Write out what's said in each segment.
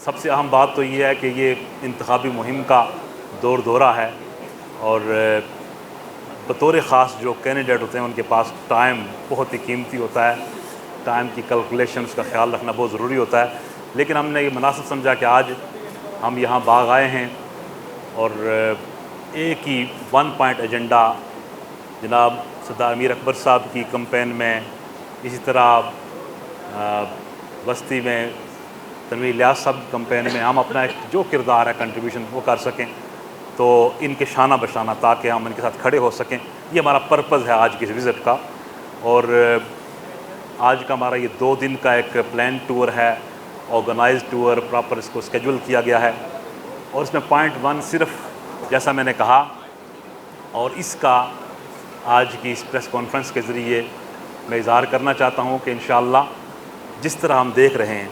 سب سے اہم بات تو یہ ہے کہ یہ انتخابی مہم کا دورہ ہے، اور بطور خاص جو کینڈیڈیٹ ہوتے ہیں ان کے پاس ٹائم بہت ہی قیمتی ہوتا ہے، ٹائم کی کیلکولیشن اس کا خیال رکھنا بہت ضروری ہوتا ہے۔ لیکن ہم نے یہ مناسب سمجھا کہ آج ہم یہاں باغ آئے ہیں، اور ایک ہی ون پوائنٹ ایجنڈا جناب سردار امیر اکبر صاحب کی کمپین میں، اسی طرح بستی میں تنویر الیاس صاحب کی کمپین میں ہم اپنا ایک جو کردار ہے کنٹریبیوشن وہ کر سکیں، تو ان کے شانہ بشانہ تاکہ ہم ان کے ساتھ کھڑے ہو سکیں، یہ ہمارا پرپز ہے آج کی اس وزٹ کا۔ اور آج کا ہمارا یہ 2 دن کا ایک پلان ٹور ہے، آرگنائز ٹور، پراپر اس کو اسکیجول کیا گیا ہے، اور اس میں پوائنٹ 1 صرف جیسا میں نے کہا، اور اس کا آج کی اس پریس کانفرنس کے ذریعے میں اظہار کرنا چاہتا ہوں کہ انشاءاللہ جس طرح ہم دیکھ رہے ہیں،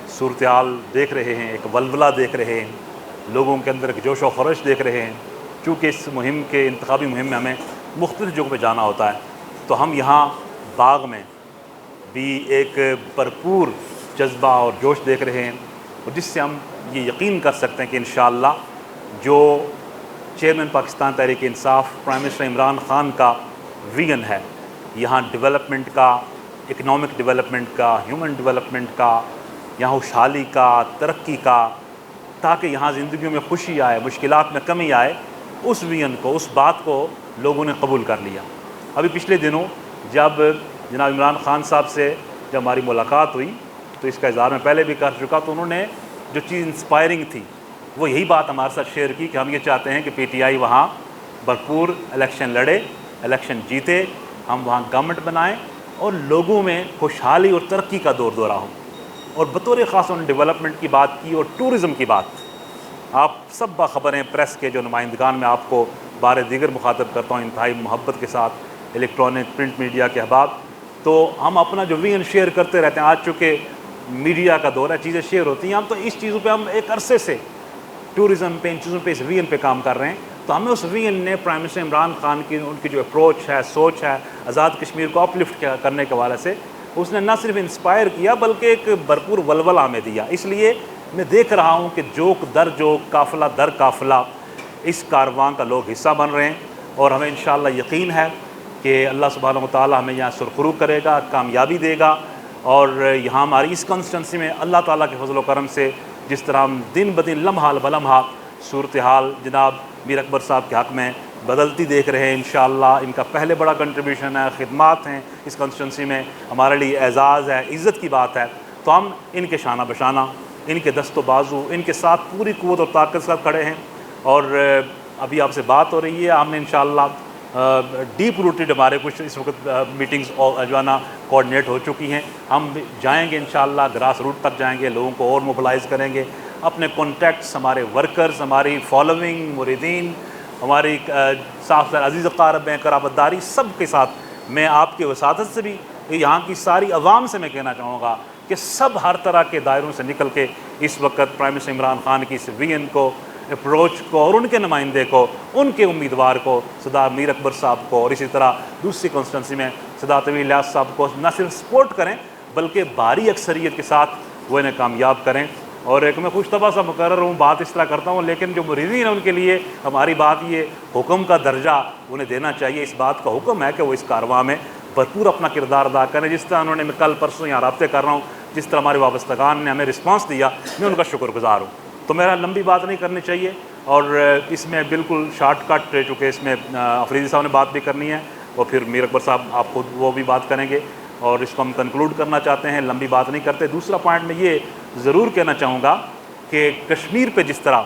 صورتحال دیکھ رہے ہیں، ایک ولولہ دیکھ رہے ہیں، لوگوں کے اندر ایک جوش و خروش دیکھ رہے ہیں، چونکہ اس مہم کے انتخابی مہم میں ہمیں مختلف جگہوں پہ جانا ہوتا ہے، تو ہم یہاں باغ میں بھی ایک بھرپور جذبہ اور جوش دیکھ رہے ہیں، اور جس سے ہم یہ یقین کر سکتے ہیں کہ انشاءاللہ جو chairman Pakistan Tehreek Insaf prime minister Imran Khan کا ویژن ہے، یہاں ڈیولپمنٹ کا، اکنامک ڈیولپمنٹ کا، ہیومن ڈیولپمنٹ کا، یہاں خوشحالی کا، ترقی کا، تاکہ یہاں زندگیوں میں خوشی آئے، مشکلات میں کمی آئے، اس ویژن کو، اس بات کو لوگوں نے قبول کر لیا۔ ابھی پچھلے دنوں جب جناب عمران خان صاحب سے جب ہماری ملاقات ہوئی تو اس کا اظہار میں پہلے بھی کر چکا، تو انہوں نے جو چیز انسپائرنگ تھی وہ یہی بات ہمارے ساتھ شیئر کی کہ ہم یہ چاہتے ہیں کہ پی ٹی آئی وہاں بھرپور الیکشن لڑے، الیکشن جیتے، ہم وہاں گورنمنٹ بنائیں اور لوگوں میں خوشحالی اور ترقی کا دورہ ہو۔ اور بطور خاص انہوں نے ڈیولپمنٹ کی بات کی اور ٹورزم کی بات۔ آپ سب باخبر ہیں، پریس کے جو نمائندگان، میں آپ کو بار دیگر مخاطب کرتا ہوں انتہائی محبت کے ساتھ، الیکٹرانک پرنٹ میڈیا کے احباب، تو ہم اپنا جو ویژن شیئر کرتے رہتے ہیں۔ آج چونکہ میڈیا کا دور ہے، چیزیں شیئر ہوتی ہیں، ہم تو اس چیزوں پہ ہم ایک عرصے سے ٹورزم پہ، ان چیزوں پہ، اس ویژن پہ کام کر رہے ہیں، تو ہمیں اس ویژن نے پرائم منسٹر عمران خان کی ان کی جو اپروچ ہے، سوچ ہے آزاد کشمیر کو اپ لفٹ کرنے کے حوالے سے، اس نے نہ صرف انسپائر کیا بلکہ ایک بھرپور ولولہ ہمیں دیا۔ اس لیے میں دیکھ رہا ہوں کہ جوک در جوک، قافلہ در قافلہ اس کارواں کا لوگ حصہ بن رہے ہیں، اور ہمیں انشاءاللہ یقین ہے کہ اللہ سبحانہ وتعالی ہمیں یہاں سرخرو کرے گا، کامیابی دے گا، اور یہاں ہماری اس کانسٹیٹنسی میں اللہ تعالیٰ کے فضل و کرم سے جس طرح ہم دن بدن لمحہ بلمحہ صورتحال جناب میر اکبر صاحب کے حق میں بدلتی دیکھ رہے ہیں، انشاءاللہ ان کا پہلے بڑا کنٹریبیوشن ہے، خدمات ہیں اس کانسٹیٹنسی میں، ہمارے لیے اعزاز ہے، عزت کی بات ہے، تو ہم ان کے شانہ بشانہ، ان کے دست و بازو، ان کے ساتھ پوری قوت اور طاقت کے ساتھ کھڑے ہیں۔ اور ابھی آپ سے بات ہو رہی ہے، ہم نے انشاءاللہ ڈیپ روٹیڈ ہمارے کچھ اس وقت میٹنگز جو ہے نا کوآرڈینیٹ ہو چکی ہیں، ہم جائیں گے انشاءاللہ، گراس روٹ تک جائیں گے، لوگوں کو اور موبلائز کریں گے، اپنے کانٹیکٹس، ہمارے ورکرز، ہماری فالوئنگ، مریدین، ہماری صاحب عزیز اقارب ہیں، قرابت داری، سب کے ساتھ میں آپ کی وساطت سے بھی یہاں کی ساری عوام سے میں کہنا چاہوں گا کہ سب ہر طرح کے دائروں سے نکل کے اس وقت پرائم منسٹر عمران خان کی اس ویژن کو، اپروچ کو، اور ان کے نمائندے کو، ان کے امیدوار کو، سردار میر اکبر صاحب کو، اور اسی طرح دوسری کانسٹیٹنسی میں سردار تنویر الیاس صاحب کو نہ صرف سپورٹ کریں بلکہ بھاری اکثریت کے ساتھ وہ انہیں کامیاب کریں۔ اور ایک میں خوش طبع سا مقرر ہوں، بات اس طرح کرتا ہوں، لیکن جو مریدین ہیں ان کے لیے ہماری بات یہ حکم کا درجہ انہیں دینا چاہیے، اس بات کا حکم ہے کہ وہ اس کارواں میں بھرپور اپنا کردار ادا کریں، جس طرح انہوں نے، میں کل پرسوں یہاں رابطے کر رہا ہوں، جس طرح ہمارے وابستگان نے ہمیں رسپانس دیا، میں ان کا شکر گزار ہوں۔ تو میرا لمبی بات نہیں کرنی چاہیے، اور اس میں بالکل شارٹ کٹ، چونکہ اس میں افریدی صاحب نے بات بھی کرنی ہے اور پھر میر اکبر صاحب آپ خود وہ بھی بات کریں گے، اور اس کو ہم کنکلوڈ کرنا چاہتے ہیں، لمبی بات نہیں کرتے۔ دوسرا پوائنٹ میں یہ ضرور کہنا چاہوں گا کہ کشمیر پہ جس طرح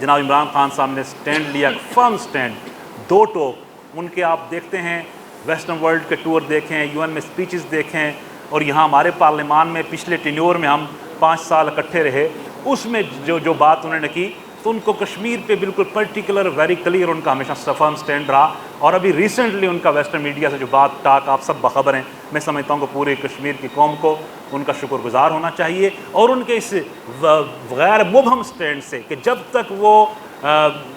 جناب عمران خان صاحب نے سٹینڈ لیا، فرم سٹینڈ، دو ٹوک ان کے، آپ دیکھتے ہیں ویسٹرن ورلڈ کے ٹور دیکھیں، یو این میں اسپیچز دیکھیں، اور یہاں ہمارے پارلیمان میں پچھلے ٹینیور میں ہم 5 سال اکٹھے رہے، اس میں جو بات انہوں نے کی، تو ان کو کشمیر پہ بالکل پرٹیکولر، ویری کلیئر ان کا ہمیشہ فرم سٹینڈ رہا۔ اور ابھی ریسنٹلی ان کا ویسٹرن میڈیا سے جو بات ٹاک، آپ سب باخبر ہیں، میں سمجھتا ہوں کہ پورے کشمیر کی قوم کو ان کا شکر گزار ہونا چاہیے، اور ان کے اس غیر مبہم سٹینڈ سے کہ جب تک وہ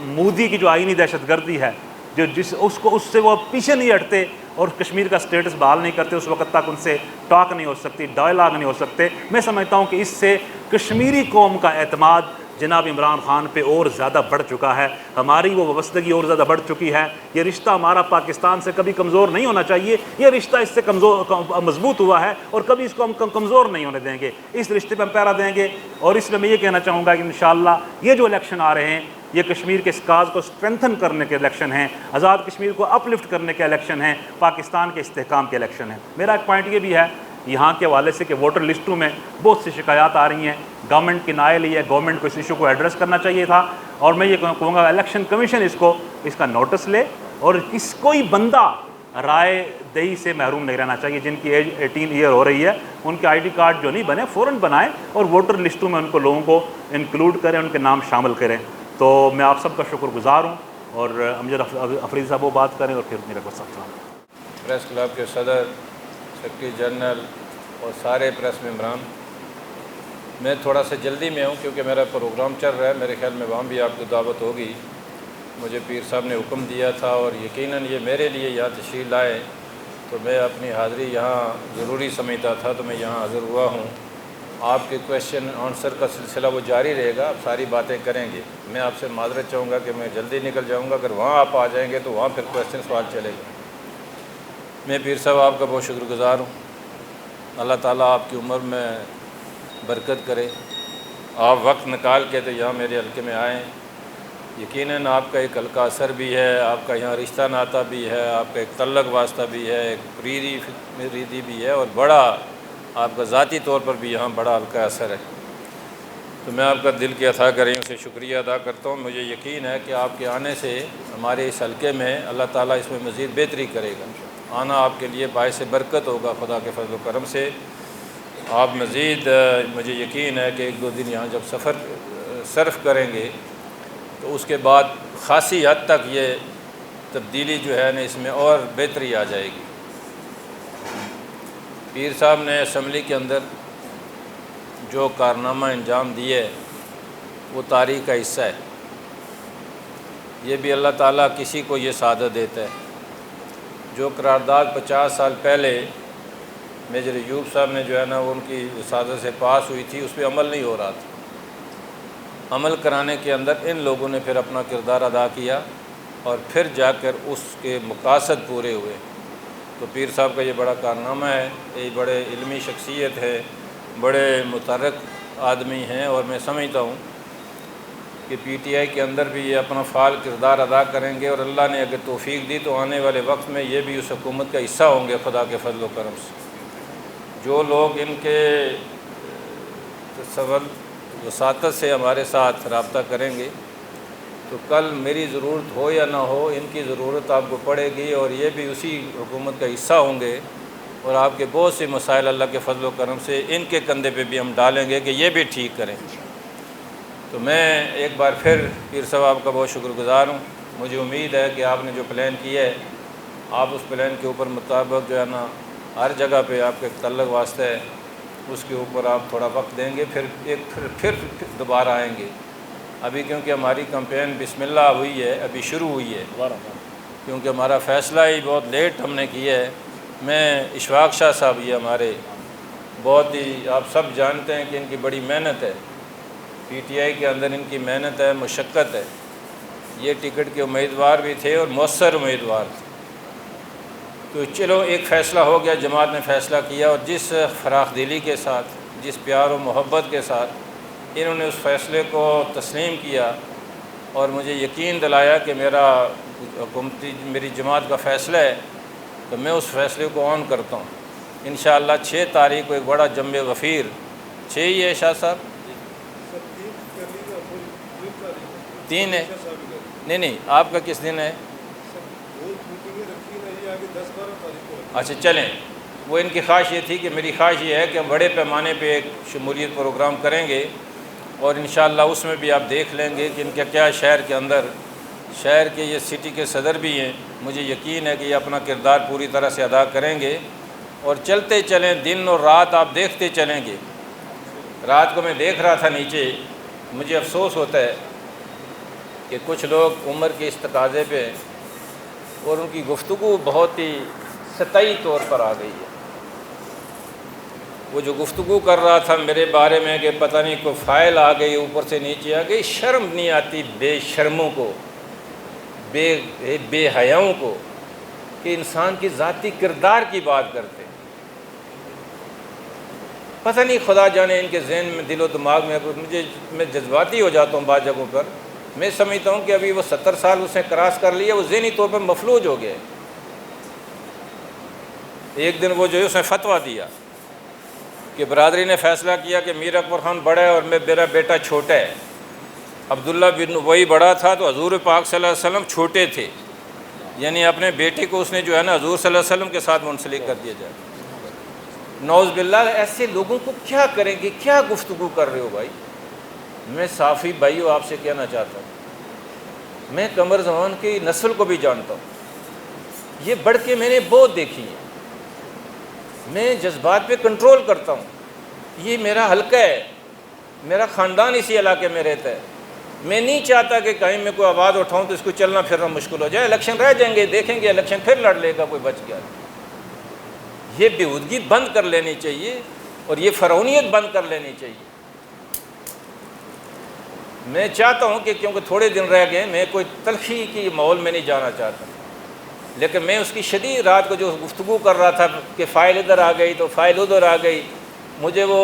مودی کی جو آئینی دہشت گردی ہے، اس سے وہ پیچھے نہیں ہٹتے اور کشمیر کا سٹیٹس بحال نہیں کرتے، اس وقت تک ان سے ٹاک نہیں ہو سکتی، ڈائلاگ نہیں ہو سکتے۔ میں سمجھتا ہوں کہ اس سے کشمیری قوم کا اعتماد جناب عمران خان پہ اور زیادہ بڑھ چکا ہے، ہماری وہ وابستگی اور زیادہ بڑھ چکی ہے۔ یہ رشتہ ہمارا پاکستان سے کبھی کمزور نہیں ہونا چاہیے، یہ رشتہ اس سے مضبوط ہوا ہے اور کبھی اس کو ہم کمزور نہیں ہونے دیں گے، اس رشتے پہ ہم پہرا دیں گے۔ اور اس میں یہ کہنا چاہوں گا کہ انشاءاللہ یہ جو الیکشن آ رہے ہیں یہ کشمیر کے اس کاز کو اسٹرینتھن کرنے کے الیکشن ہیں، آزاد کشمیر کو اپ لفٹ کرنے کے الیکشن ہیں، پاکستان کے استحکام کے الیکشن ہیں۔ میرا ایک پوائنٹ یہ بھی ہے یہاں کے حوالے سے کہ ووٹر لسٹوں میں بہت سی شکایات آ رہی ہیں، گورنمنٹ کی نائل ہے، گورنمنٹ کو اس ایشو کو ایڈریس کرنا چاہیے تھا، اور میں یہ کہوں گا الیکشن کمیشن اس کا نوٹس لے، اور کوئی بندہ رائے دہی سے محروم نہیں رہنا چاہیے۔ جن کی ایج 18 ایئر ہو رہی ہے ان کے آئی ڈی کارڈ جو نہیں بنے فوراً بنائیں اور ووٹر لسٹوں میں ان کو لوگوں کو انکلوڈ کریں، ان کے نام شامل کریں۔ تو میں آپ سب کا شکر گزار ہوں، اور امجد افریدی صاحب وہ بات کریں اور پھر میرا کو سلام۔ پریس کلب کے صدر، سیکرٹری جنرل اور سارے پریس ممبران، میں تھوڑا سا جلدی میں ہوں کیونکہ میرا پروگرام چل رہا ہے، میرے خیال میں وہاں بھی آپ کو دعوت ہوگی۔ مجھے پیر صاحب نے حکم دیا تھا اور یقیناً یہ میرے لیے یہاں تشریف لائے تو میں اپنی حاضری یہاں ضروری سمجھتا تھا، تو میں یہاں حاضر ہوا ہوں۔ آپ کے کویشچن آنسر کا سلسلہ وہ جاری رہے گا، آپ ساری باتیں کریں گے۔ میں آپ سے معذرت چاہوں گا کہ میں جلدی نکل جاؤں گا، اگر وہاں آپ آ جائیں گے تو وہاں پھر کویشچن سوال چلے گا۔ میں پیر صاحب آپ کا بہت شکر گزار ہوں، اللہ تعالیٰ آپ کی عمر میں برکت کرے۔ آپ وقت نکال کے تو یہاں میرے حلقے میں آئیں، یقیناً آپ کا ایک حلقہ اثر بھی ہے، آپ کا یہاں رشتہ ناتا بھی ہے، آپ کا ایک تعلق واسطہ بھی ہے، ایک پریری بھی ہے، اور بڑا آپ کا ذاتی طور پر بھی یہاں بڑا حلقہ اثر ہے۔ تو میں آپ کا دل کی عطا کریوں سے شکریہ ادا کرتا ہوں۔ مجھے یقین ہے کہ آپ کے آنے سے ہمارے اس حلقے میں اللہ تعالیٰ اس میں مزید بہتری کرے گا، آنا آپ کے لیے باعث برکت ہوگا خدا کے فضل و کرم سے۔ آپ مزید مجھے یقین ہے کہ 1-2 دن یہاں جب صرف کریں گے تو اس کے بعد خاصی حد تک یہ تبدیلی جو ہے نا اس میں اور بہتری آ جائے گی۔ پیر صاحب نے اسمبلی کے اندر جو کارنامہ انجام دیے وہ تاریخ کا حصہ ہے، یہ بھی اللہ تعالیٰ کسی کو یہ سعادت دیتا ہے۔ جو قرارداد 50 سال پہلے میجر ایوب صاحب نے جو ہے نا وہ ان کی سعادت سے پاس ہوئی تھی، اس پہ عمل نہیں ہو رہا تھا، عمل کرانے کے اندر ان لوگوں نے پھر اپنا کردار ادا کیا اور پھر جا کر اس کے مقاصد پورے ہوئے۔ تو پیر صاحب کا یہ بڑا کارنامہ ہے، یہ بڑے علمی شخصیت ہے، بڑے متحرک آدمی ہیں، اور میں سمجھتا ہوں کہ پی ٹی آئی کے اندر بھی یہ اپنا فعال کردار ادا کریں گے، اور اللہ نے اگر توفیق دی تو آنے والے وقت میں یہ بھی اس حکومت کا حصہ ہوں گے خدا کے فضل و کرم سے۔ جو لوگ ان کے وساطت سے ہمارے ساتھ رابطہ کریں گے تو کل میری ضرورت ہو یا نہ ہو ان کی ضرورت آپ کو پڑے گی، اور یہ بھی اسی حکومت کا حصہ ہوں گے، اور آپ کے بہت سے مسائل اللہ کے فضل و کرم سے ان کے کندھے پہ بھی ہم ڈالیں گے کہ یہ بھی ٹھیک کریں۔ تو میں ایک بار پھر پیر صاحب آپ کا بہت شکر گزار ہوں۔ مجھے امید ہے کہ آپ نے جو پلان کیا ہے آپ اس پلان کے اوپر مطابق جو ہے نا ہر جگہ پہ آپ کا ایک تعلق واسطہ ہے، اس کے اوپر آپ تھوڑا وقت دیں گے، پھر دوبارہ آئیں گے۔ ابھی کیونکہ ہماری کمپین بسم اللہ ہوئی ہے، ابھی شروع ہوئی ہے، کیونکہ ہمارا فیصلہ ہی بہت لیٹ ہم نے کیا ہے۔ میں اشفاق شاہ صاحب یہ ہمارے بہت ہی آپ سب جانتے ہیں کہ ان کی بڑی محنت ہے، پی ٹی آئی کے اندر ان کی محنت ہے، مشقت ہے۔ یہ ٹکٹ کے امیدوار بھی تھے اور مؤثر امیدوار تھے۔ تو چلو ایک فیصلہ ہو گیا، جماعت نے فیصلہ کیا، اور جس فراخ دلی کے ساتھ، جس پیار و محبت کے ساتھ انہوں نے اس فیصلے کو تسلیم کیا اور مجھے یقین دلایا کہ میری جماعت کا فیصلہ ہے، تو میں اس فیصلے کو آن کرتا ہوں۔ انشاءاللہ 6 تاریخ کو ایک بڑا جنب غفیر، 6 ہی ہے شاہ صاحب؟ 3 ہے؟ نہیں آپ کا کس دن ہے؟ اچھا چلیں، وہ ان کی خواہش یہ تھی کہ میری خواہش یہ ہے کہ ہم بڑے پیمانے پہ ایک شمولیت پروگرام کریں گے، اور انشاءاللہ اس میں بھی آپ دیکھ لیں گے کہ ان کا کیا شہر کے اندر، شہر کے یہ سٹی کے صدر بھی ہیں، مجھے یقین ہے کہ یہ اپنا کردار پوری طرح سے ادا کریں گے، اور چلتے چلیں دن اور رات آپ دیکھتے چلیں گے۔ رات کو میں دیکھ رہا تھا نیچے، مجھے افسوس ہوتا ہے کہ کچھ لوگ عمر کے اس تقاضے پہ اور ان کی گفتگو بہت ہی سطحی طور پر آ گئی ہے۔ وہ جو گفتگو کر رہا تھا میرے بارے میں کہ پتہ نہیں کوئی فائل آ گئی، اوپر سے نیچے آ گئی، شرم نہیں آتی بے شرموں کو، بے حیاؤں کو، کہ انسان کی ذاتی کردار کی بات کرتے ہیں۔ پتہ نہیں خدا جانے ان کے ذہن میں، دل و دماغ میں، میں جذباتی ہو جاتا ہوں بعض جگہوں پر۔ میں سمجھتا ہوں کہ ابھی وہ 70 سال اس نے کراس کر لیا، وہ ذہنی طور پر مفلوج ہو گیا۔ ایک دن وہ جو ہے اس نے فتویٰ دیا کہ برادری نے فیصلہ کیا کہ میر اکبر خان بڑا ہے اور میرا بیٹا چھوٹا ہے۔ عبداللہ بن وہی بڑا تھا تو حضور پاک صلی اللہ علیہ وسلم چھوٹے تھے، یعنی اپنے بیٹے کو اس نے جو ہے نا حضور صلی اللہ علیہ وسلم کے ساتھ منسلک کر دیا جائے۔ نعوذ باللہ، ایسے لوگوں کو کیا کریں گے؟ کیا گفتگو کر رہے ہو بھائی؟ میں صافی بھائیو آپ سے کہنا چاہتا ہوں، میں قمر زمان کی نسل کو بھی جانتا ہوں، یہ بڑھ کے میں نے بہت دیکھی ہے، میں جذبات پہ کنٹرول کرتا ہوں، یہ میرا حلقہ ہے، میرا خاندان اسی علاقے میں رہتا ہے، میں نہیں چاہتا کہ کہیں میں کوئی آواز اٹھاؤں تو اس کو چلنا پھرنا مشکل ہو جائے، الیکشن رہ جائیں گے، دیکھیں گے الیکشن پھر لڑ لے گا کوئی بچ گیا۔ یہ بیہودگی بند کر لینی چاہیے اور یہ فرعونیت بند کر لینی چاہیے۔ میں چاہتا ہوں کہ کیونکہ تھوڑے دن رہ گئے، میں کوئی تلخی کی ماحول میں نہیں جانا چاہتا، لیکن میں اس کی شدید رات کو جو گفتگو کر رہا تھا کہ فائل ادھر آ گئی تو فائل ادھر آ گئی، مجھے وہ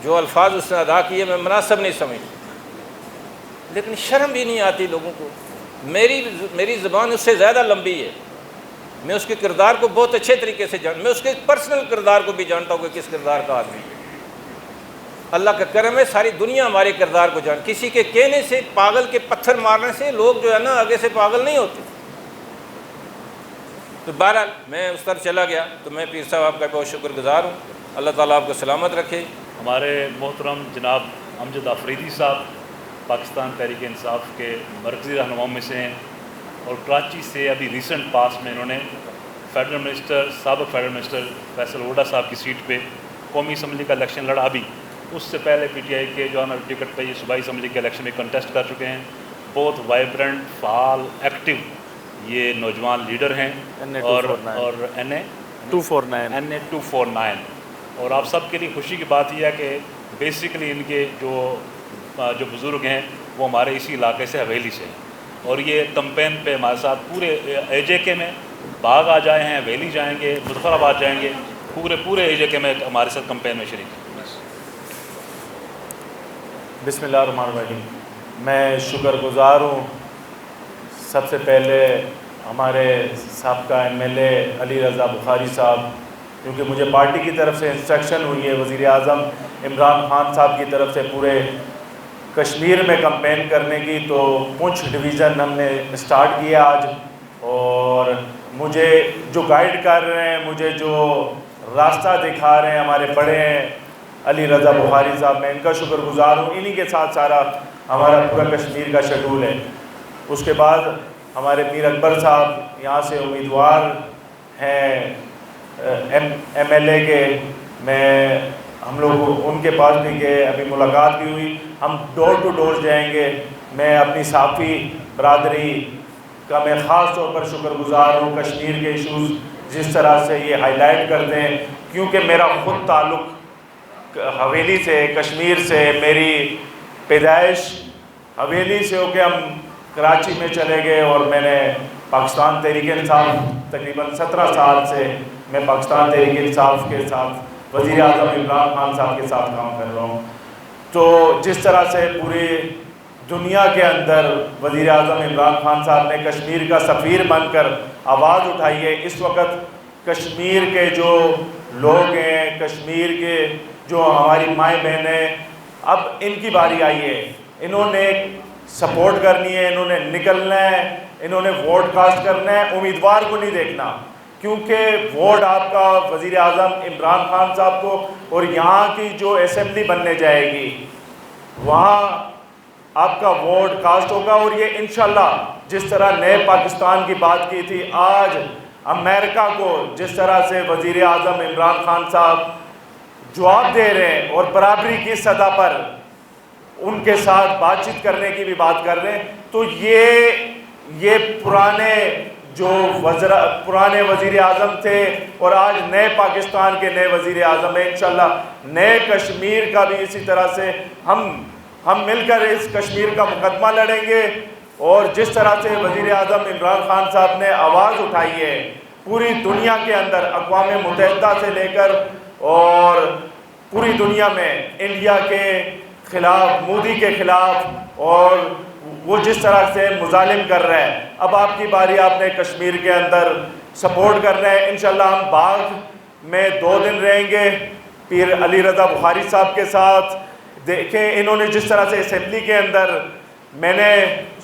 جو الفاظ اس نے ادا کیے میں مناسب نہیں سمجھ، لیکن شرم بھی نہیں آتی لوگوں کو۔ میری زبان اس سے زیادہ لمبی ہے، میں اس کے کردار کو بہت اچھے طریقے سے میں اس کے پرسنل کردار کو بھی جانتا ہوں کہ کس کردار کا آدمی ہے۔ اللہ کا کرم ہے، ساری دنیا ہمارے کردار کو کسی کے کہنے سے، پاگل کے پتھر مارنے سے لوگ جو ہے نا آگے سے پاگل نہیں ہوتے۔ تو بہرحال میں اس طرح چلا گیا، تو میں پیر صاحب آپ کا بہت شکر گزار ہوں، اللہ تعالیٰ آپ کو سلامت رکھے۔ ہمارے محترم جناب امجد آفریدی صاحب پاکستان تحریک انصاف کے مرکزی رہنماؤں میں سے ہیں، اور کراچی سے ابھی ریسنٹ پاس میں انہوں نے فیڈرل منسٹر، سابق فیڈرل منسٹر فیصل ووڈا صاحب کی سیٹ پہ قومی اسمبلی کا الیکشن لڑا۔ بھی اس سے پہلے پی ٹی آئی کے جو ہے ٹکٹ پہ یہ صوبائی اسمبلی کے الیکشن میں کنٹیسٹ کر چکے ہیں۔ بہت وائبرنٹ، فعال، ایکٹیو یہ نوجوان لیڈر ہیں، اور این اے 249 اور آپ سب کے لیے خوشی کی بات یہ ہے کہ بیسیکلی ان کے جو بزرگ ہیں وہ ہمارے اسی علاقے سے، حویلی سے ہیں، اور یہ کمپین پہ ہمارے ساتھ پورے اے جے کے میں باغ آ جائے ہیں، حویلی جائیں گے، مظفر آباد جائیں گے، پورے اے جے کے میں ہمارے ساتھ کمپین میں شریک ہیں۔ بسم اللہ الرحمن الرحیم۔ میں شکر گزار ہوں سب سے پہلے ہمارے سابقہ M L A Ali Raza بخاری صاحب، کیونکہ مجھے پارٹی کی طرف سے انسٹرکشن ہوئی ہے وزیر اعظم عمران خان صاحب کی طرف سے پورے کشمیر میں کمپین کرنے کی، تو پونچھ ڈویژن ہم نے اسٹارٹ کیا آج، اور مجھے جو گائیڈ کر رہے ہیں، مجھے جو راستہ دکھا رہے ہیں ہمارے بڑے ہیں علی رضا بخاری صاحب، میں ان کا شکر گزار ہوں۔ انہی کے ساتھ سارا ہمارا پورا کشمیر کا شیڈول ہے۔ اس کے بعد ہمارے میر اکبر صاحب یہاں سے امیدوار ہیں ایم ایل اے کے، ہم لوگ ان کے پاس بھی گئے، ابھی ملاقات بھی ہوئی، ہم ڈور ٹو ڈور جائیں گے۔ میں اپنی صافی برادری کا میں خاص طور پر شکر گزار ہوں، کشمیر کے ایشوز جس طرح سے یہ ہائی لائٹ کرتے ہیں، کیونکہ میرا خود تعلق حویلی سے، کشمیر سے، میری پیدائش حویلی سے ہو کے ہم کراچی میں چلے گئے، اور میں نے پاکستان تحریک انصاف تقریباً 17 سال سے میں پاکستان تحریک انصاف کے ساتھ وزیر اعظم عمران خان صاحب کے ساتھ کام کر رہا ہوں۔ تو جس طرح سے پوری دنیا کے اندر وزیر اعظم عمران خان صاحب نے کشمیر کا سفیر بن کر آواز اٹھائی ہے، اس وقت کشمیر کے جو لوگ ہیں، کشمیر کے جو ہماری مائیں بہنیں، اب ان کی باری آئی ہے، انہوں نے سپورٹ کرنی ہے، انہوں نے نکلنا ہے، انہوں نے ووٹ کاسٹ کرنا ہے، امیدوار کو نہیں دیکھنا، کیونکہ ووٹ آپ کا وزیر اعظم عمران خان صاحب کو، اور یہاں کی جو اسمبلی بننے جائے گی وہاں آپ کا ووٹ کاسٹ ہوگا، اور یہ انشاءاللہ جس طرح نئے پاکستان کی بات کی تھی، آج امریکہ کو جس طرح سے وزیر اعظم عمران خان صاحب جواب دے رہے ہیں اور برابری کی سطح پر ان کے ساتھ بات چیت کرنے کی بھی بات کر رہے ہیں، تو یہ یہ پرانے وزیر اعظم تھے اور آج نئے پاکستان کے نئے وزیر اعظم ہیں. انشاءاللہ نئے کشمیر کا بھی اسی طرح سے ہم مل کر اس کشمیر کا مقدمہ لڑیں گے. اور جس طرح سے وزیر اعظم عمران خان صاحب نے آواز اٹھائی ہے پوری دنیا کے اندر، اقوام متحدہ سے لے کر اور پوری دنیا میں انڈیا کے خلاف، مودی کے خلاف، اور وہ جس طرح سے مظالم کر رہا ہے، اب آپ کی باری، آپ نے کشمیر کے اندر سپورٹ کرنا ہے. انشاءاللہ ہم باغ میں 2 دن رہیں گے پیر علی رضا بخاری صاحب کے ساتھ. دیکھیں انہوں نے جس طرح سے اسمبلی کے اندر، میں نے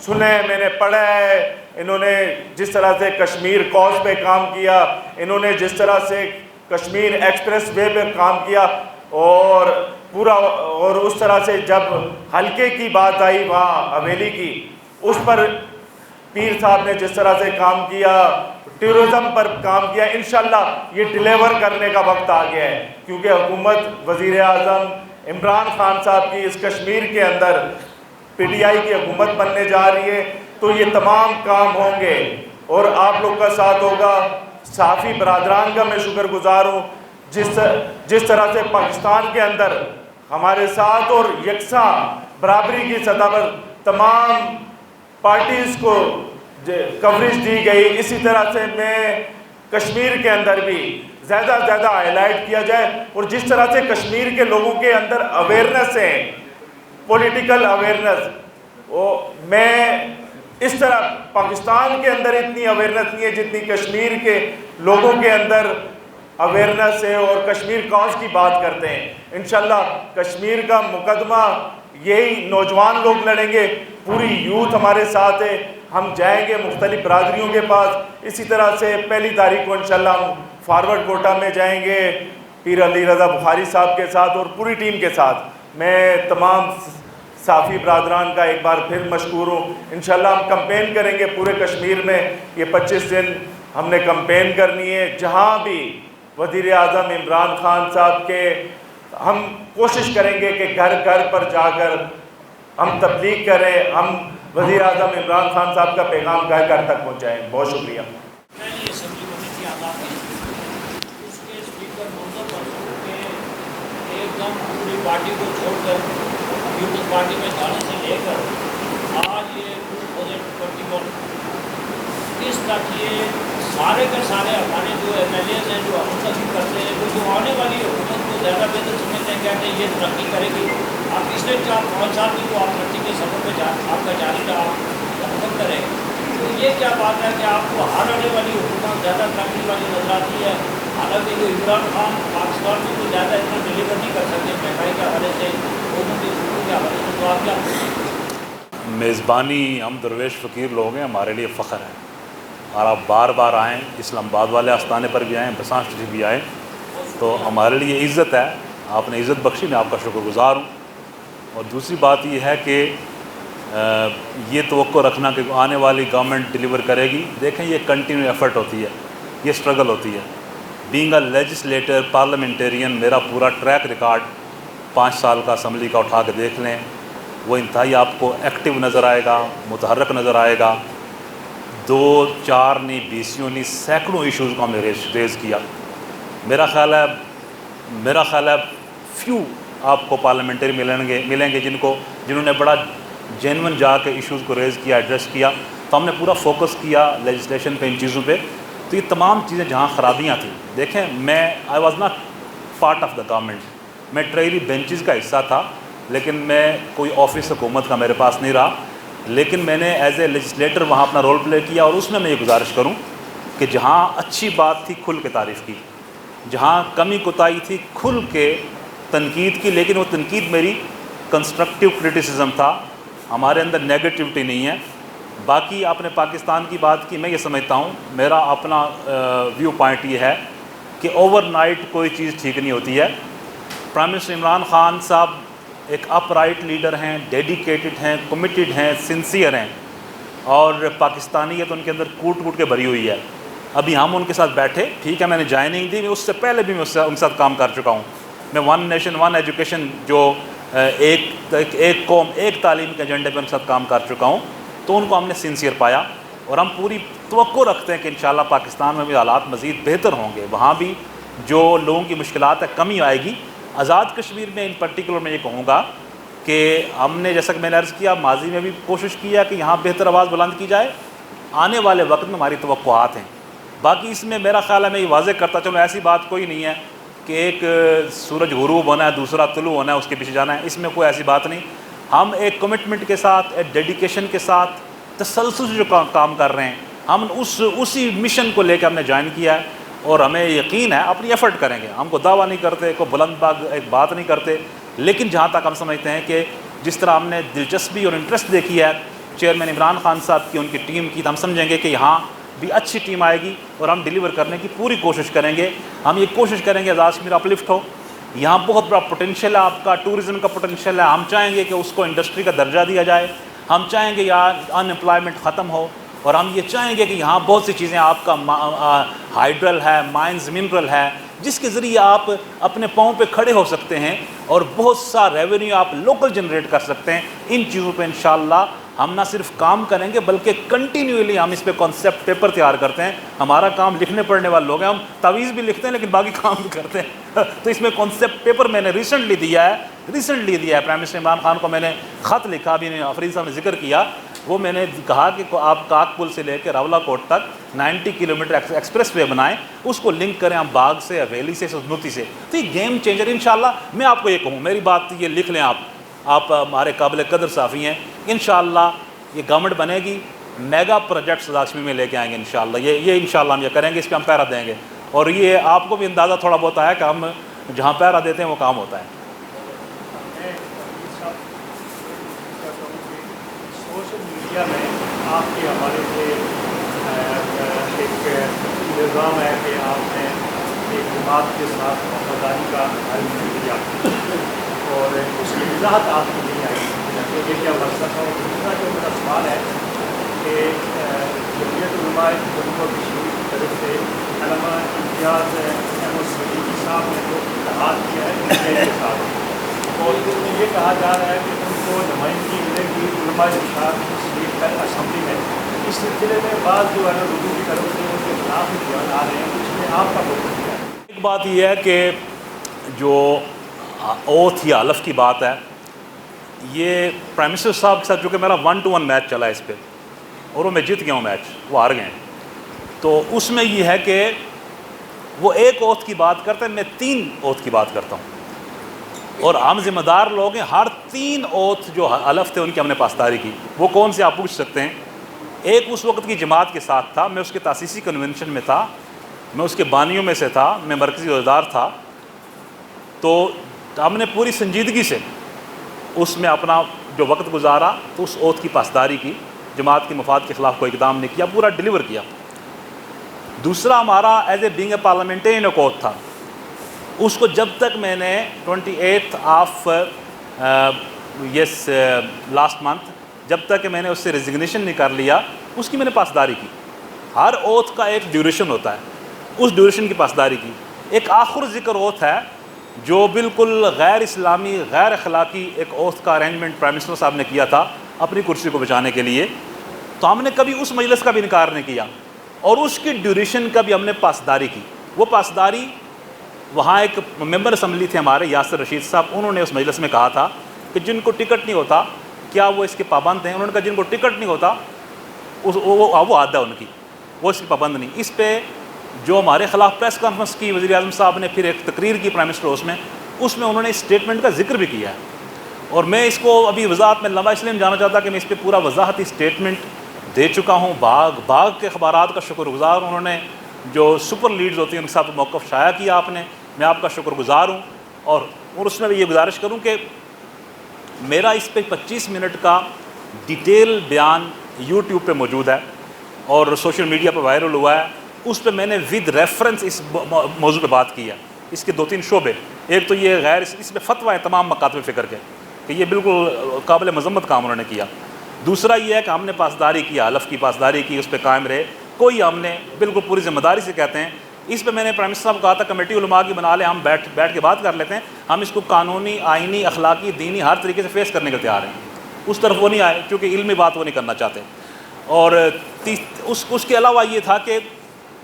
سنا ہے، میں نے پڑھا ہے، انہوں نے جس طرح سے کشمیر کوز پہ کام کیا، انہوں نے جس طرح سے کشمیر ایکسپریس وے پہ کام کیا، اور اس طرح سے جب حلقے کی بات آئی وہاں حویلی کی، اس پر پیر صاحب نے جس طرح سے کام کیا، ٹیورزم پر کام کیا. انشاءاللہ یہ ڈیلیور کرنے کا وقت آ گیا ہے، کیونکہ حکومت وزیر اعظم عمران خان صاحب کی اس کشمیر کے اندر پی ٹی آئی کی حکومت بننے جا رہی ہے. تو یہ تمام کام ہوں گے اور آپ لوگ کا ساتھ ہوگا. صحافی برادران کا میں شکر گزار ہوں جس طرح سے پاکستان کے اندر ہمارے ساتھ اور یکساں برابری کی سطح پر تمام پارٹیز کو کوریج دی گئی. اسی طرح سے میں کشمیر کے اندر بھی زیادہ سے زیادہ ہائی لائٹ کیا جائے، اور جس طرح سے کشمیر کے لوگوں کے اندر اویئرنیس ہے، پولیٹیکل اویئرنیس، میں اس طرح پاکستان کے اندر اتنی اویئرنیس نہیں ہے جتنی کشمیر کے لوگوں کے اندر اویئرنیس ہے، اور کشمیر کاز کی بات کرتے ہیں. انشاءاللہ کشمیر کا مقدمہ یہی نوجوان لوگ لڑیں گے، پوری یوتھ ہمارے ساتھ ہے. ہم جائیں گے مختلف برادریوں کے پاس. اسی طرح سے 1 تاریخ کو انشاءاللہ ہم فارورڈ کوٹا میں جائیں گے پیر علی رضا بخاری صاحب کے ساتھ اور پوری ٹیم کے ساتھ. میں تمام صحافی برادران کا ایک بار پھر مشکور ہوں. انشاءاللہ ہم کمپین کریں گے پورے کشمیر میں. یہ 25 دن ہم نے کمپین کرنی ہے. جہاں بھی وزیر اعظم عمران خان صاحب کے، ہم کوشش کریں گے کہ گھر گھر پر جا کر ہم تبلیغ کریں، ہم وزیر اعظم عمران خان صاحب کا پیغام گھر گھر تک پہنچائیں. بہت شکریہ. پوری پارٹی کو چھوڑ کر پیپلز پارٹی میں جانے سے لے کر آج یہ 2021 اس تک یہ سارے کے سارے ہمارے جو ایم ایل ایز ہیں جو منتخب کرتے ہیں، جو آنے والی حکومت کو زیادہ بہتر سمجھتے ہیں، کہتے ہیں یہ ترقی کرے گی. آپ پچھلے 4-5 سال کی جو آپ ترقی کے سفر پہ آپ کا جاری رہا، آپ حکم کریں، تو یہ کیا بات ہے کہ آپ کو ہر آنے والی حکومت زیادہ ترقی والی نظر آتی ہے؟ حالانکہ جو عمران خان پاکستان میں تو زیادہ اتنا ڈلیور نہیں کر سکتے مہنگائی کے حوالے سے، لوگوں کے حقوق کے حوالے سے. تو آپ کیا میزبانی ہم درویش فقیر لوگ ہیں، ہمارے لیے فخر ہے، اور آپ بار بار آئیں، اسلام آباد والے آستانے پر بھی آئیں، بساں شریف بھی آئیں، تو ہمارے لیے عزت ہے. آپ نے عزت بخشی، میں آپ کا شکر گزار ہوں. اور دوسری بات یہ ہے کہ یہ توقع رکھنا کہ آنے والی گورنمنٹ ڈیلیور کرے گی، دیکھیں یہ کنٹینیو ایفرٹ ہوتی ہے، یہ سٹرگل ہوتی ہے. بینگ اے لیجسلیٹر پارلیمنٹیرین، میرا پورا ٹریک ریکارڈ 5 سال کا اسمبلی کا اٹھا کے دیکھ لیں، وہ انتہائی آپ کو ایکٹیو نظر آئے گا، متحرک نظر آئے گا. 2-4 نہیں، 20 نہیں، سینکڑوں ایشوز کو ہم نے ریز کیا. میرا خیال ہے فیو آپ کو پارلیمنٹری ملیں گے جنہوں نے بڑا جینون جا کے ایشوز کو ریز کیا، ایڈریس کیا. تو ہم نے پورا فوکس کیا لیجسلیشن پہ، ان چیزوں پہ. تو یہ تمام چیزیں جہاں خرابیاں تھیں، دیکھیں I was not part of the government, میں ٹریری بینچز کا حصہ تھا، لیکن میں کوئی آفس حکومت کا میرے پاس نہیں رہا. لیکن میں نے ایز اے لیجسلیٹر وہاں اپنا رول پلے کیا، اور اس میں یہ گزارش کروں کہ جہاں اچھی بات تھی کھل کے تعریف کی، جہاں کمی کوتاہی تھی کھل کے تنقید کی. لیکن وہ تنقید میری کنسٹرکٹیو کرٹیسزم تھا، ہمارے اندر نیگیٹیوٹی نہیں ہے. باقی آپ نے پاکستان کی بات کی، میں یہ سمجھتا ہوں، میرا اپنا ویو پوائنٹ یہ ہے کہ اوور نائٹ کوئی چیز ٹھیک نہیں ہوتی ہے. پرائم منسٹر عمران خان صاحب ایک اپ رائٹ لیڈر ہیں، ڈیڈیکیٹڈ ہیں، کمیٹڈ ہیں، سنسیئر ہیں، اور پاکستانیت ان کے اندر کوٹ کوٹ کے بھری ہوئی ہے. ابھی ہم ان کے ساتھ بیٹھے، ٹھیک ہے میں نے جوائننگ دی، میں اس سے پہلے بھی میں ان کے ساتھ کام کر چکا ہوں. میں 1 نیشن 1 ایجوکیشن جو ایک قوم ایک تعلیم کے ایجنڈے پہ ان کے ساتھ کام کر چکا ہوں. تو ان کو ہم نے سنسیئر پایا. اور ہم پوری توقع رکھتے ہیں کہ انشاءاللہ پاکستان میں بھی حالات مزید بہتر ہوں گے، وہاں بھی جو لوگوں کی مشکلات ہے کمی آئے گی۔ آزاد کشمیر میں ان پرٹیکولر میں یہ کہوں گا کہ ہم نے جیسا کہ میں نے عرض کیا ماضی میں بھی کوشش کیا کہ یہاں بہتر آواز بلند کی جائے، آنے والے وقت میں ہماری توقعات ہیں۔ باقی اس میں میرا خیال ہے میں یہ واضح کرتا چلوں ایسی بات کوئی نہیں ہے کہ ایک سورج غروب ہونا ہے دوسرا طلوع ہونا ہے اس کے پیچھے جانا ہے، اس میں کوئی ایسی بات نہیں۔ ہم ایک کمٹمنٹ کے ساتھ، ایک ڈیڈیکیشن کے ساتھ تسلسل سے جو کام کر رہے ہیں، ہم اسی مشن کو لے کے ہم نے جوائن کیا ہے اور ہمیں یقین ہے اپنی ایفرٹ کریں گے۔ ہم کو دعویٰ نہیں کرتے، کوئی بلند ایک بات نہیں کرتے، لیکن جہاں تک ہم سمجھتے ہیں کہ جس طرح ہم نے دلچسپی اور انٹرسٹ دیکھی ہے چیئرمین عمران خان صاحب کی، ان کی ٹیم کی، تو ہم سمجھیں گے کہ یہاں بھی اچھی ٹیم آئے گی اور ہم ڈیلیور کرنے کی پوری کوشش کریں گے۔ ہم یہ کوشش کریں گے آزاد کشمیر اپلفٹ ہو، یہاں بہت بڑا پوٹینشیل ہے، آپ کا ٹورزم کا پوٹینشیل ہے، ہم چاہیں گے کہ اس کو انڈسٹری کا درجہ دیا جائے، ہم چاہیں گے یہاں ان امپلائمنٹ ختم ہو، اور ہم یہ چاہیں گے کہ یہاں بہت سی چیزیں آپ کا ہائیڈرل ہے، مائنز منرل ہے، جس کے ذریعے آپ اپنے پاؤں پہ کھڑے ہو سکتے ہیں اور بہت سا ریونیو آپ لوکل جنریٹ کر سکتے ہیں۔ ان چیزوں پہ انشاءاللہ ہم نہ صرف کام کریں گے بلکہ کنٹینیولی ہم اس پہ کانسیپٹ پیپر تیار کرتے ہیں۔ ہمارا کام لکھنے پڑھنے والے لوگ ہیں، ہم تعویذ بھی لکھتے ہیں لیکن باقی کام بھی کرتے ہیں۔ تو اس میں کانسیپٹ پیپر میں نے ریسنٹلی دیا ہے پرائم منسٹر عمران خان کو میں نے خط لکھا، ابھی آفریدی صاحب نے ذکر کیا، وہ میں نے کہا کہ آپ کاک پل سے لے کے راولا کوٹ تک 90 کلومیٹر ایکسپریس وے بنائیں، اس کو لنک کریں ہم باغ سے، ویلی سے، سنوتی سے، تو یہ گیم چینجر انشاءاللہ۔ میں آپ کو یہ کہوں، میری بات یہ لکھ لیں آپ ہمارے قابل قدر صحافی ہیں، انشاءاللہ یہ گورنمنٹ بنے گی، میگا پروجیکٹس آزاد کشمیر میں لے کے آئیں گے انشاءاللہ، یہ انشاءاللہ ہم یہ کریں گے، اس پہ ہم پیرا دیں گے، اور یہ آپ کو بھی اندازہ تھوڑا بہت آیا کہ ہم جہاں پیرا دیتے ہیں وہ کام ہوتا ہے۔ سوشل میڈیا میں آپ کے حوالے سے ایک الزام ہے کہ آپ نے ایک جماعت کے ساتھ وفاداری کا اعلان کیا اور اس کی وضاحت آپ کی نہیں آئی کہ یہ کیا مقصد ہے۔ اور دوسرا جو میرا سوال ہے کہ جمعیت علماء جموں و کشمیر کی طرف سے علامہ امتیاز احمد صدیقی صاحب نے جو اتحاد کیا ہے کے ساتھ، اور اس میں یہ کہا جا رہا ہے کہ ان کو نمائندگی ملے گی علماء اسمبلی میں۔ اس سلسلے میں بعض جو ہے اردو کی طرف سے ان کے خلاف بیان آ رہے ہیں، اس میں آپ کا موقف کیا ہے؟ ایک بات یہ ہے کہ جو اوتھ یا حلف کی بات ہے، یہ پرائم منسٹر صاحب کے ساتھ جو کہ میرا 1-to-1 میچ چلا ہے اس پہ، اور وہ میں جیت گیا ہوں میچ، وہ ہار گئے ہیں، تو اس میں یہ ہے کہ وہ ایک اوتھ کی بات کرتے ہیں، میں 3 اوتھ کی بات کرتا ہوں، اور ہم ذمہ دار لوگ ہیں، ہر 3 اوتھ جو حلف تھے ان کی ہم نے پاسداری کی۔ وہ کون سے آپ پوچھ سکتے ہیں؟ ایک اس وقت کی جماعت کے ساتھ تھا، میں اس کے تاسیسی کنونشن میں تھا، میں اس کے بانیوں میں سے تھا، میں مرکزی عہدیدار تھا، تو ہم نے پوری سنجیدگی سے اس میں اپنا جو وقت گزارا تو اس اوتھ کی پاسداری کی، جماعت کے مفاد کے خلاف کوئی اقدام نہیں کیا، پورا ڈیلیور کیا۔ دوسرا ہمارا as a being a parliamentarian ایک اوتھ تھا، اس کو جب تک میں نے 28 آف لاسٹ منتھ جب تک کہ میں نے اس سے ریزگنیشن نہیں کر لیا، اس کی میں نے پاسداری کی۔ ہر اوتھ کا ایک ڈیوریشن ہوتا ہے، اس ڈیوریشن کی پاسداری کی۔ ایک آخر ذکر اوتھ ہے جو بالکل غیر اسلامی، غیر اخلاقی ایک اوتھ کا ارینجمنٹ پرائم منسٹر صاحب نے کیا تھا اپنی کرسی کو بچانے کے لیے، تو ہم نے کبھی اس مجلس کا بھی انکار نہیں کیا اور اس کی ڈیوریشن کا بھی ہم نے پاسداری کی۔ وہ پاسداری وہاں ایک ممبر اسمبلی تھے ہمارے یاسر رشید صاحب، انہوں نے اس مجلس میں کہا تھا کہ جن کو ٹکٹ نہیں ہوتا کیا وہ اس کے پابند ہیں؟ انہوں نے کہا جن کو ٹکٹ نہیں ہوتا وہ عادت ہے ان کی، وہ اس کی پابند نہیں۔ اس پہ جو ہمارے خلاف پریس کانفرنس کی وزیر اعظم صاحب نے، پھر ایک تقریر کی پرائم منسٹر ہاؤس میں، اس میں انہوں نے اس اسٹیٹمنٹ کا ذکر بھی کیا ہے، اور میں اس کو ابھی وضاحت میں لمبا اس لیے جانا چاہتا کہ میں اس پہ پورا وضاحتی اسٹیٹمنٹ دے چکا ہوں۔ باغ کے اخبارات کا شکر گزار، انہوں نے جو سپر لیڈز ہوتی ہیں ان کے ساتھ موقف شائع کیا آپ نے، میں آپ کا شکر گزار ہوں، اور اس میں بھی یہ گزارش کروں کہ میرا اس پہ 25 منٹ کا ڈیٹیل بیان یوٹیوب پہ موجود ہے اور سوشل میڈیا پہ وائرل ہوا ہے، اس پہ میں نے ود ریفرنس اس موضوع پہ بات کی ہے۔ اس کے 2-3 شعبے، ایک تو یہ غیر اس میں فتویٰ ہے تمام مکاتب فکر کے کہ یہ بالکل قابل مذمت کام انہوں نے کیا۔ دوسرا یہ ہے کہ ہم نے پاسداری کی، حلف کی پاسداری کی، اس پہ قائم رہے، کوئی ہم نے بالکل پوری ذمہ داری سے کہتے ہیں۔ اس پہ میں نے پرائم منسٹر صاحب کو کہا تھا کمیٹی علماء کی بنا لیں، ہم بیٹھ کے بات کر لیتے ہیں، ہم اس کو قانونی، آئینی، اخلاقی، دینی ہر طریقے سے فیس کرنے کے تیار ہیں۔ اس طرف وہ نہیں آئے کیونکہ علمی بات وہ نہیں کرنا چاہتے۔ اور اس کے علاوہ یہ تھا کہ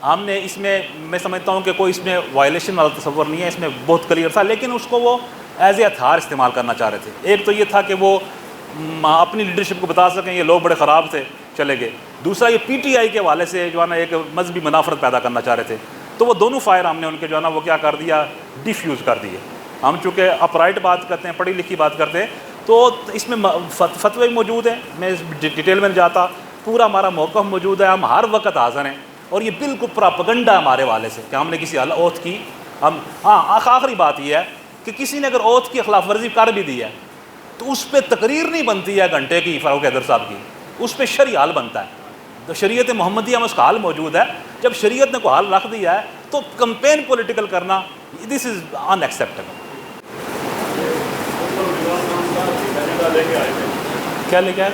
ہم نے اس میں سمجھتا ہوں کہ کوئی اس میں وائلیشن والا تصور نہیں ہے، اس میں بہت کلیئر تھا، لیکن اس کو وہ ایز اے ہتھیار استعمال کرنا چاہ رہے تھے۔ ایک تو یہ تھا کہ وہ اپنی لیڈرشپ کو بتا سکیں یہ لوگ بڑے خراب تھے، چلے گئے۔ دوسرا یہ پی ٹی آئی کے حوالے سے جو ہے نا ایک مذہبی منافرت پیدا کرنا چاہ رہے تھے، تو وہ دونوں فائر ہم نے ان کے جو ہے نا وہ کیا کر دیا، ڈیفیوز کر دیے۔ ہم چونکہ اپرائٹ بات کرتے ہیں، پڑھی لکھی بات کرتے ہیں، تو اس میں فتوے موجود ہیں، میں ڈیٹیل میں نہیں جاتا، پورا ہمارا موقف موجود ہے، ہم ہر وقت حاضر ہیں، اور یہ بالکل پراپگنڈا ہے ہمارے والے سے کہ ہم نے کسی اوتھ کی آخری بات یہ ہے کہ کسی نے اگر اوتھ کی خلاف ورزی کر بھی دی ہے تو اس پہ تقریر نہیں بنتی ہے گھنٹے کی فاروق حیدر صاحب کی، اس پہ شرعی حل بنتا ہے۔ تو شریعت محمدیہ میں اس کا حل موجود ہے، جب شریعت نے کوئی حل رکھ دیا ہے تو کمپین پولیٹیکل کرنا دس از ان ایکسیپٹیبل۔ کیا لے کے آئے؟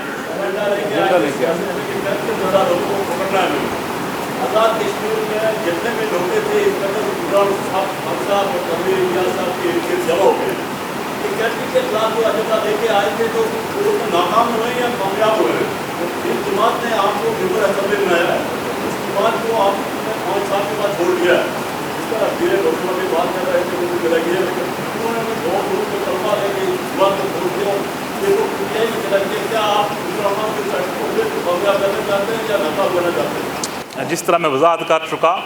آزاد کشمیر میں جتنے بھی لوگ تھے اس جمع ہو گئے، کیسے کے خلاف جو اجنڈا لے کے آئے تھے تو وہ ناکام ہوئے یا کامیاب ہوئے؟ اس جماعت نے آپ کو ممبر اسمبلی بنایا ہے، اس جماعت کو آپ نے 5 سال کے بعد چھوڑ دیا ہے۔ اس طرح میرے لوگوں کی بات کر رہے تھے مجھے ملا گیا، لیکن انہوں نے بہت دور سے طلبا لے کے اس جماعت کو چھوڑ دیا۔ یہ تو یہی چلا کہ کیا آپ کامیاب کرنا چاہتے ہیں یا ناکام ہونا چاہتے ہیں؟ جس طرح میں وضاحت کر چکا،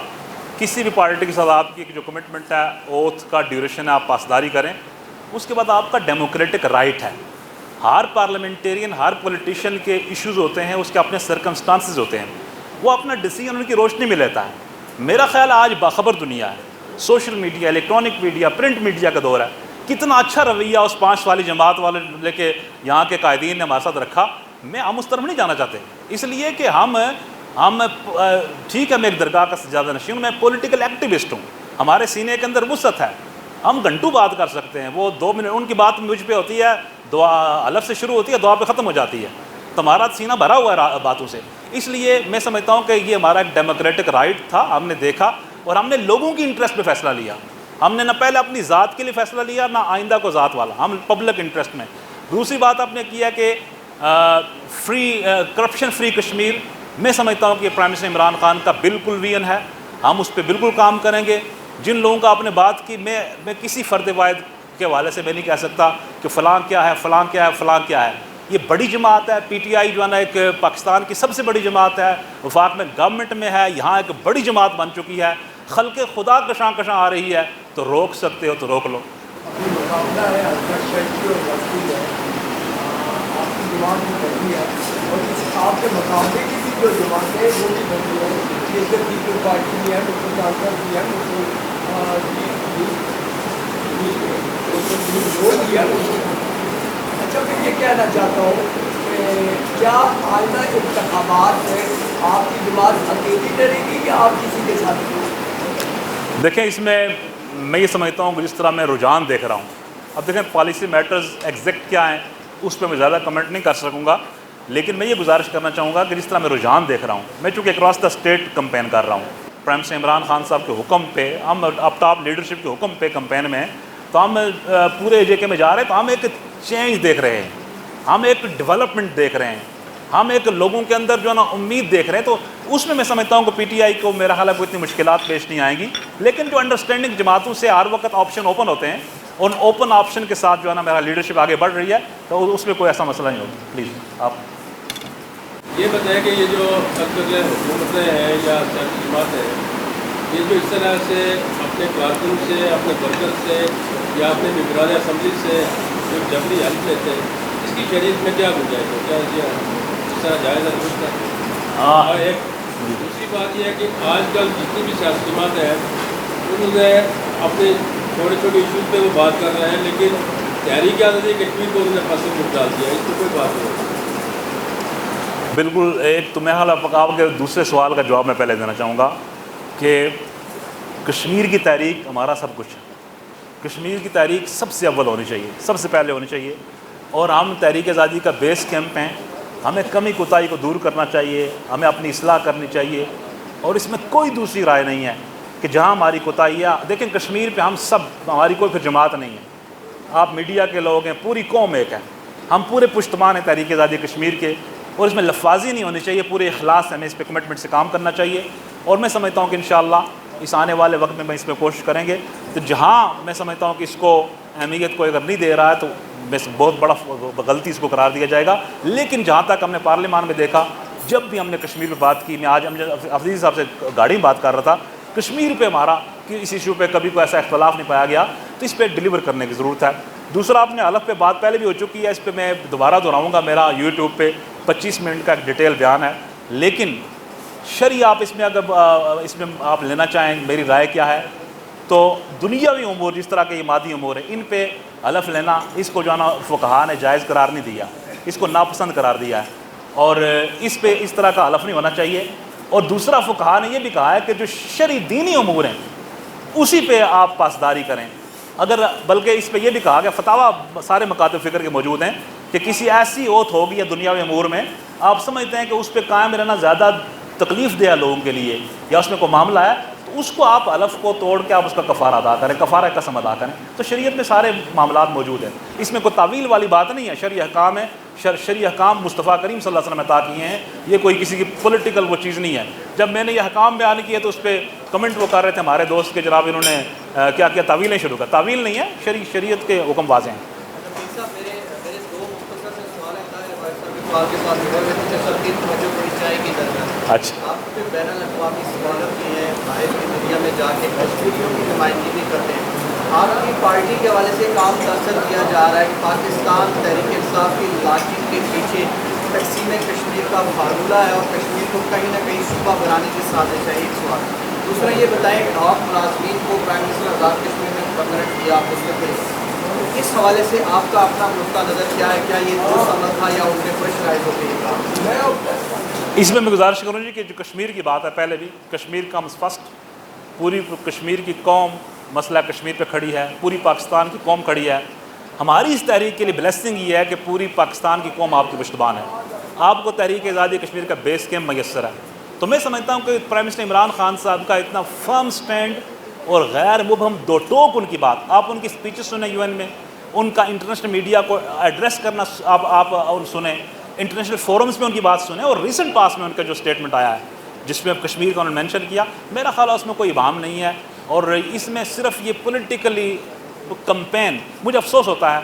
کسی بھی پارٹی کے ساتھ آپ کی جو کمٹمنٹ ہے، اوتھ کا ڈیوریشن ہے، آپ پاسداری کریں، اس کے بعد آپ کا ڈیموکریٹک رائٹ ہے۔ ہر پارلیمنٹیرین، ہر پولیٹیشین کے ایشوز ہوتے ہیں، اس کے اپنے سرکمسٹانسز ہوتے ہیں، وہ اپنا ڈیسیژن ان کی روشنی میں لیتا ہے۔ میرا خیال آج باخبر دنیا ہے، social media, electronic media, print media کا دور ہے، کتنا اچھا رویہ اس 5 والی جماعت والے لے کے یہاں کے قائدین نے ہمارے ساتھ رکھا۔ ہم اس طرف نہیں جانا چاہتے، اس لیے کہ ہم ٹھیک ہے، میں ایک درگاہ کا سجادہ نشین ہوں، میں پولیٹیکل ایکٹیوسٹ ہوں، ہمارے سینے کے اندر وسعت ہے، ہم گھنٹوں بات کر سکتے ہیں، وہ 2 منٹ ان کی بات مجھ پہ ہوتی ہے، دعا الف سے شروع ہوتی ہے، دعا پہ ختم ہو جاتی ہے، تو ہمارا سینہ بھرا ہوا ہے باتوں سے۔ اس لیے میں سمجھتا ہوں کہ یہ ہمارا ایک ڈیموکریٹک رائٹ تھا، ہم نے دیکھا اور ہم نے لوگوں کی انٹرسٹ پہ فیصلہ لیا۔ ہم نے نہ پہلے اپنی ذات کے لیے فیصلہ لیا، نہ آئندہ کو ذات والا، ہم پبلک انٹرسٹ میں۔ دوسری بات آپ نے کیا کہ کرپشن فری کشمیر، میں سمجھتا ہوں کہ یہ پرائم منسٹر عمران خان کا بالکل ویژن ہے، ہم اس پہ بالکل کام کریں گے۔ جن لوگوں کا آپ نے بات کی، میں کسی فرد واحد کے حوالے سے میں نہیں کہہ سکتا کہ فلاں کیا ہے، فلاں کیا ہے، فلاں کیا ہے۔ یہ بڑی جماعت ہے، پی ٹی آئی جو ہے نا ایک پاکستان کی سب سے بڑی جماعت ہے، وفاق میں گورنمنٹ میں ہے، یہاں ایک بڑی جماعت بن چکی ہے، خلق خدا کشاں کشاں آ رہی ہے، تو روک سکتے ہو تو روک لو۔ مقابلہ ہے آپ کی جماعت بھی بڑی ہے، اور آپ کے مقابلے کی بھی جو جماعت ہے وہ بھی بڑی ہے، جیسے پیپل پارٹی بھی ہے، ڈاکٹر ڈاکٹر بھی ہے، اچھا میں یہ کہنا چاہتا ہوں کہ کیا آئندہ انتخابات میں آپ کی جماعت اکیلی لڑے گی یا آپ کسی کے ساتھ؟ دیکھیں، اس میں یہ سمجھتا ہوں کہ جس طرح میں رجحان دیکھ رہا ہوں، اب دیکھیں پالیسی میٹرز ایگزیکٹ کیا ہیں اس پہ میں زیادہ کمنٹ نہیں کر سکوں گا، لیکن میں یہ گزارش کرنا چاہوں گا کہ جس طرح میں رجحان دیکھ رہا ہوں، میں چونکہ اکراس دا اسٹیٹ کمپین کر رہا ہوں، پرائم منسٹر عمران خان صاحب کے حکم پہ، ہم اب ٹاپ لیڈرشپ کے حکم پہ کمپین میں ہیں، تو ہم پورے جے کے میں جا رہے ہیں، تو ہم ایک چینج دیکھ رہے ہیں، ہم ایک ڈیولپمنٹ دیکھ رہے ہیں، ہم ایک لوگوں کے اندر جو ہے نا امید دیکھ رہے ہیں، تو اس میں سمجھتا ہوں کہ پی ٹی آئی کو میرا خیال ہے کوئی اتنی مشکلات پیش نہیں آئیں گی، لیکن جو انڈرسٹینڈنگ جماعتوں سے ہر وقت آپشن اوپن ہوتے ہیں، ان اوپن آپشن کے ساتھ جو ہے نا میرا لیڈرشپ آگے بڑھ رہی ہے، تو اس میں کوئی ایسا مسئلہ نہیں ہوگا۔ پلیز آپ یہ بتائیں کہ یہ جو حکومتیں ہیں یا سیاسی جماعت ہے، یہ جو اس طرح سے اپنے کارکن سے، اپنے ورکر سے یا اپنے ممبران اسمبلی سے جو جبری ہیلپ لیتے ہیں، اس کی شریعت میں کیا گنجائش ہے؟ کیا اس طرح جائز ہے؟ درست ہے؟ اور ایک دوسری بات یہ ہے کہ آج کل جتنی بھی سیاسی جماعت ہے، انہوں نے اپنے چھوٹے چھوٹے ایشوز پہ وہ بات کر رہے ہیں، لیکن تحریک آزادی کشمیر کو انہوں نے فصل میں ڈال دیا ہے، اس پہ کوئی بات نہیں۔ بالکل، ایک تو میں حال آپ کے دوسرے سوال کا جواب میں پہلے دینا چاہوں گا کہ کشمیر کی تحریک ہمارا سب کچھ ہے، کشمیر کی تحریک سب سے اول ہونی چاہیے، سب سے پہلے ہونی چاہیے، اور ہم تحریک آزادی کا بیس کیمپ ہیں، ہمیں کمی کوتاہی کو دور کرنا چاہیے، ہمیں اپنی اصلاح کرنی چاہیے، اور اس میں کوئی دوسری رائے نہیں ہے کہ جہاں ہماری کوتاہی ہے۔ دیکھیں کشمیر پہ ہم سب، ہماری کوئی پھر جماعت نہیں ہے، آپ میڈیا کے لوگ ہیں، پوری قوم ایک ہے، ہم پورے پشتمان ہیں تحریک آزادی کشمیر کے، اور اس میں لفاظی نہیں ہونی چاہیے، پورے اخلاص سے ہمیں اس پہ کمٹمنٹ سے کام کرنا چاہیے، اور میں سمجھتا ہوں کہ انشاءاللہ اس آنے والے وقت میں اس پہ کوشش کریں گے۔ تو جہاں میں سمجھتا ہوں کہ اس کو اہمیت کوئی اگر نہیں دے رہا ہے تو بہت بڑا غلطی اس کو قرار دیا جائے گا، لیکن جہاں تک ہم نے پارلیمان میں دیکھا، جب بھی ہم نے کشمیر پہ بات کی، میں آج افضل صاحب سے گاڑی میں بات کر رہا تھا، کشمیر پہ ہمارا کہ اس ایشو پہ کبھی کوئی ایسا اختلاف نہیں پایا گیا، تو اس پہ ڈیلیور کرنے کی ضرورت ہے۔ دوسرا، آپ نے حلف پہ بات پہلے بھی ہو چکی ہے، اس پہ میں دوبارہ دہراؤں گا، میرا یوٹیوب پہ 25 منٹ کا ایک ڈیٹیل بیان ہے، لیکن شرعی آپ اس میں اگر اس میں آپ لینا چاہیں میری رائے کیا ہے، تو دنیاوی امور جس طرح کے یہ مادی امور ہیں، ان پہ حلف لینا اس کو جو ہے نا فقہا نے جائز قرار نہیں دیا، اس کو ناپسند قرار دیا ہے، اور اس پہ اس طرح کا حلف نہیں ہونا چاہیے۔ اور دوسرا، فقہا نے یہ بھی کہا ہے کہ جو شرعی دینی امور ہیں اسی پہ آپ پاسداری کریں، اگر بلکہ اس پہ یہ بھی کہا کہ فتاویٰ سارے مکاتب فکر کے موجود ہیں کہ کسی ایسی اوت ہوگی یا دنیاوی امور میں آپ سمجھتے ہیں کہ اس پہ قائم رہنا زیادہ تکلیف دہ لوگوں کے لیے، یا اس میں کوئی معاملہ ہے، تو اس کو آپ حلف کو توڑ کے آپ اس کا کفارہ ادا کریں، کفارہ قسم ادا کریں۔ تو شریعت میں سارے معاملات موجود ہیں، اس میں کوئی تعویل والی بات نہیں ہے، شرعی احکام ہے، شرعی احکام مصطفیٰ کریم صلی اللہ علیہ وسلم نے عطا کیے ہیں، یہ کوئی کسی کی پولیٹیکل وہ چیز نہیں ہے۔ جب میں نے یہ احکام بیان کیے تو اس پہ کمنٹ وہ کر رہے تھے ہمارے دوست کے، جناب انہوں نے کیا کیا تعویلیں شروع کر، تعویل نہیں ہے، شریعت کے حکم واضح ہیں۔ میرے دو مختصر سے سوال ہیں، کے ساتھ اچھا، آپ پہ بین الاقوامی سوالت کی ہیں، باہر کی دنیا میں جا کے کشمیریوں کی نمائندگی بھی کرتے ہیں، آپ کی پارٹی کے حوالے سے کام ترسل کیا جا رہا ہے کہ پاکستان تحریک انصاف کی لاجک کے پیچھے تقسیم کشمیر کا فارمولہ ہے اور کشمیر کو کہیں نہ کہیں صوبہ بنانے کی سازش ہے۔ ایک سوال۔ دوسرا یہ بتائیں کہ آپ ملازمین کو پرائم منسٹر آزاد کشمیر میں پرماننٹ کیا آپ اس میں، اس حوالے سے آپ کا اپنا نقطہ نظر کیا ہے؟ کیا یہ درست عمل تھا یا ان کے کوئی شرائط ہوتے ہیں؟ اس میں گزارش کروں جی کہ جو کشمیر کی بات ہے، پہلے بھی کشمیر کمز فرسٹ، پوری کشمیر کی قوم مسئلہ کشمیر پہ کھڑی ہے، پوری پاکستان کی قوم کھڑی ہے۔ ہماری اس تحریک کے لیے بلیسنگ یہ ہے کہ پوری پاکستان کی قوم آپ کی پشتبان ہے، آپ کو تحریک آزادی کشمیر کا بیس کیمپ میسر ہے۔ تو میں سمجھتا ہوں کہ پرائم منسٹر عمران خان صاحب کا اتنا فرم سٹینڈ اور غیر مبہم دو ٹوک ان کی بات، آپ ان کی اسپیچز سنیں یو این میں، ان کا انٹرنیشنل میڈیا کو ایڈریس کرنا آپ اور سنیں، انٹرنیشنل فورمز میں ان کی بات سنیں، اور ریسنٹ پاس میں ان کا جو اسٹیٹمنٹ آیا ہے جس میں کشمیر کا انہوں نے مینشن کیا، میرا خیال ہے اس میں کوئی ابہام نہیں ہے، اور اس میں صرف یہ پولیٹیکلی کمپین، مجھے افسوس ہوتا ہے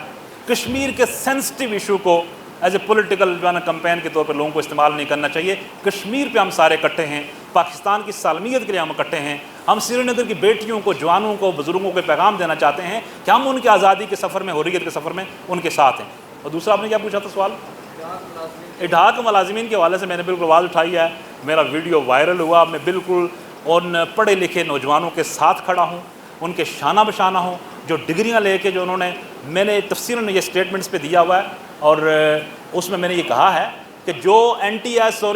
کشمیر کے سینسٹیو ایشو کو ایز اے پولیٹیکل جو ہے نا کمپین کے طور پر لوگوں کو استعمال نہیں کرنا چاہیے۔ کشمیر پہ ہم سارے اکٹھے ہیں، پاکستان کی سالمیت کے لیے ہم اکٹھے ہیں، ہم سری نگر کی بیٹیوں کو، جوانوں کو، بزرگوں کو پیغام دینا چاہتے ہیں کہ ہم ان کے آزادی کے سفر میں، حریت کے سفر میں ان کے ساتھ ہیں۔ اور دوسرا آپ نے کیا پوچھا تھا سوال؟ اڈھاک ملازمین کے حوالے سے میں نے بالکل آواز اٹھائی ہے، میرا ویڈیو وائرل ہوا، میں بالکل ان پڑھے لکھے نوجوانوں کے ساتھ کھڑا ہوں، ان کے شانہ بشانہ ہوں، جو ڈگریاں لے کے جو انہوں نے، میں نے تفصیلاً یہ اسٹیٹمنٹس پہ دیا ہوا ہے، اور اس میں نے یہ کہا ہے کہ جو این ٹی ایس اور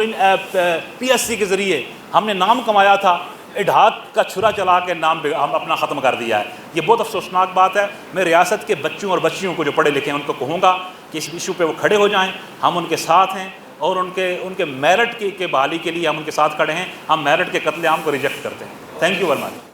پی ایس سی کے ذریعے ہم نے نام کمایا تھا، اڈھاک کا چھرا چلا کے نام ہم اپنا ختم کر دیا ہے۔ یہ بہت افسوسناک بات ہے۔ میں ریاست کے بچوں اور بچیوں کو جو پڑھے لکھے ہیں ان کو کہوں گا کہ اس ایشو پہ وہ کھڑے ہو جائیں، ہم ان کے ساتھ ہیں، اور ان کے میرٹ کی بحالی کے لیے ہم ان کے ساتھ کھڑے ہیں، ہم میرٹ کے قتل عام کو ریجیکٹ کرتے ہیں۔ Thank you very much.